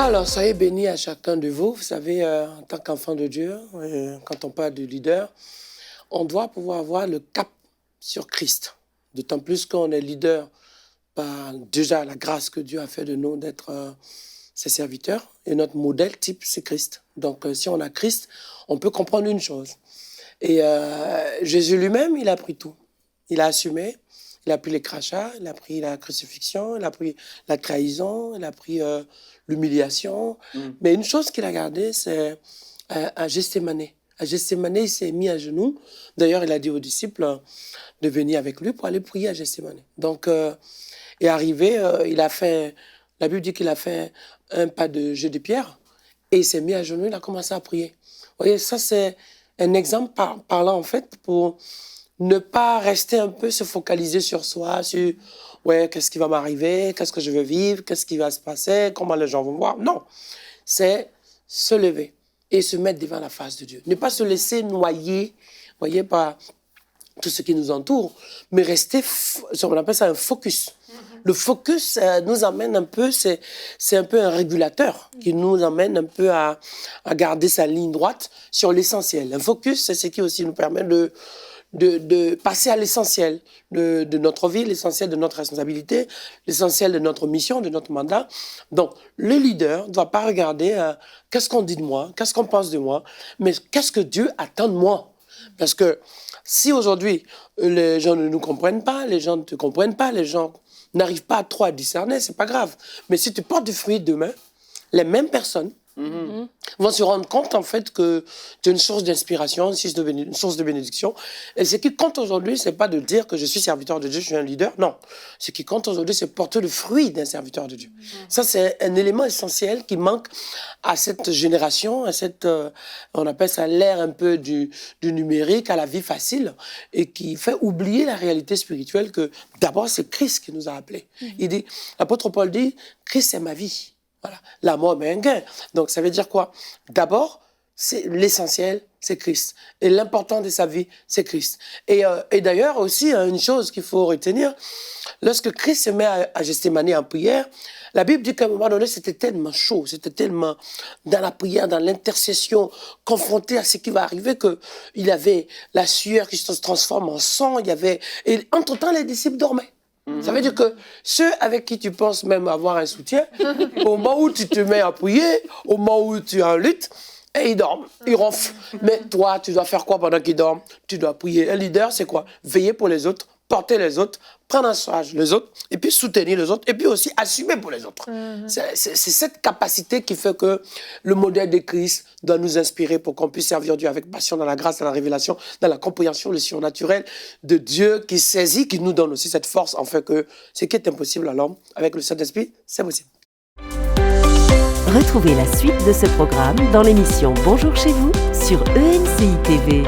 Alors, soyez bénis à chacun de vous. Vous savez, en tant qu'enfant de Dieu, quand on parle de leader, on doit pouvoir avoir le cap sur Christ. D'autant plus qu'on est leader par déjà la grâce que Dieu a fait de nous d'être ses serviteurs. Et notre modèle type, c'est Christ. Donc, si on a Christ, on peut comprendre une chose. Et Jésus lui-même, il a pris tout. Il a assumé. Il a pris les crachats, il a pris la crucifixion, il a pris la trahison, il a pris l'humiliation. Mais une chose qu'il a gardée, c'est à Gethsémane. À Gethsémane, il s'est mis à genoux. D'ailleurs, il a dit aux disciples de venir avec lui pour aller prier à Gethsémane. Donc, est arrivé, il a fait, la Bible dit qu'il a fait un pas de jet de pierre et il s'est mis à genoux, il a commencé à prier. Vous voyez, ça c'est un exemple parlant en fait pour ne pas rester un peu se focaliser sur soi, sur ouais, qu'est-ce qui va m'arriver, qu'est-ce que je veux vivre, qu'est-ce qui va se passer, comment les gens vont voir. Non, c'est se lever et se mettre devant la face de Dieu. Ne pas se laisser noyer, voyez, par tout ce qui nous entoure, mais rester, on appelle ça un focus. Le focus nous amène un peu, c'est un peu un régulateur qui nous amène un peu à garder sa ligne droite sur l'essentiel. Un focus, c'est ce qui aussi nous permet de passer à l'essentiel de notre vie, l'essentiel de notre responsabilité, l'essentiel de notre mission, de notre mandat. Donc, le leader ne doit pas regarder qu'est-ce qu'on dit de moi, qu'est-ce qu'on pense de moi, mais qu'est-ce que Dieu attend de moi. Parce que si aujourd'hui, les gens ne nous comprennent pas, les gens ne te comprennent pas, les gens n'arrivent pas trop à discerner, c'est pas grave. Mais si tu portes du fruit demain, les mêmes personnes vont se rendre compte en fait que tu es une source d'inspiration, une source de bénédiction. Et ce qui compte aujourd'hui, c'est pas de dire que je suis serviteur de Dieu, je suis un leader. Non. Ce qui compte aujourd'hui, c'est porter le fruit d'un serviteur de Dieu. Ça, c'est un élément essentiel qui manque à cette génération, à cette, on appelle ça l'ère un peu du numérique, à la vie facile, et qui fait oublier la réalité spirituelle que d'abord, c'est Christ qui nous a appelés. Il dit, l'apôtre Paul dit, Christ, c'est ma vie. Voilà. La mort, mais un gain. Donc, ça veut dire quoi? D'abord, c'est l'essentiel, c'est Christ. Et l'important de sa vie, c'est Christ. Et d'ailleurs, aussi, une chose qu'il faut retenir, lorsque Christ se met à Gethsémane en prière, la Bible dit qu'à un moment donné, c'était tellement chaud, c'était tellement dans la prière, dans l'intercession, confronté à ce qui va arriver, qu'il avait la sueur qui se transforme en sang, et entre-temps, les disciples dormaient. Ça veut dire que ceux avec qui tu penses même avoir un soutien, au moment où tu te mets à prier, au moment où tu es en lutte, et ils dorment, ils ronflent. Mais toi, tu dois faire quoi pendant qu'ils dorment? Tu dois prier. Un leader, c'est quoi? Veiller pour les autres, porter les autres, prendre en charge les autres, et puis soutenir les autres, et puis aussi assumer pour les autres. C'est cette capacité qui fait que le modèle de Christ doit nous inspirer pour qu'on puisse servir Dieu avec passion dans la grâce, dans la révélation, dans la compréhension, le surnaturel de Dieu qui saisit, qui nous donne aussi cette force, en fait que ce qui est impossible à l'homme, avec le Saint-Esprit, c'est possible. Retrouvez la suite de ce programme dans l'émission Bonjour chez vous sur ENCI TV.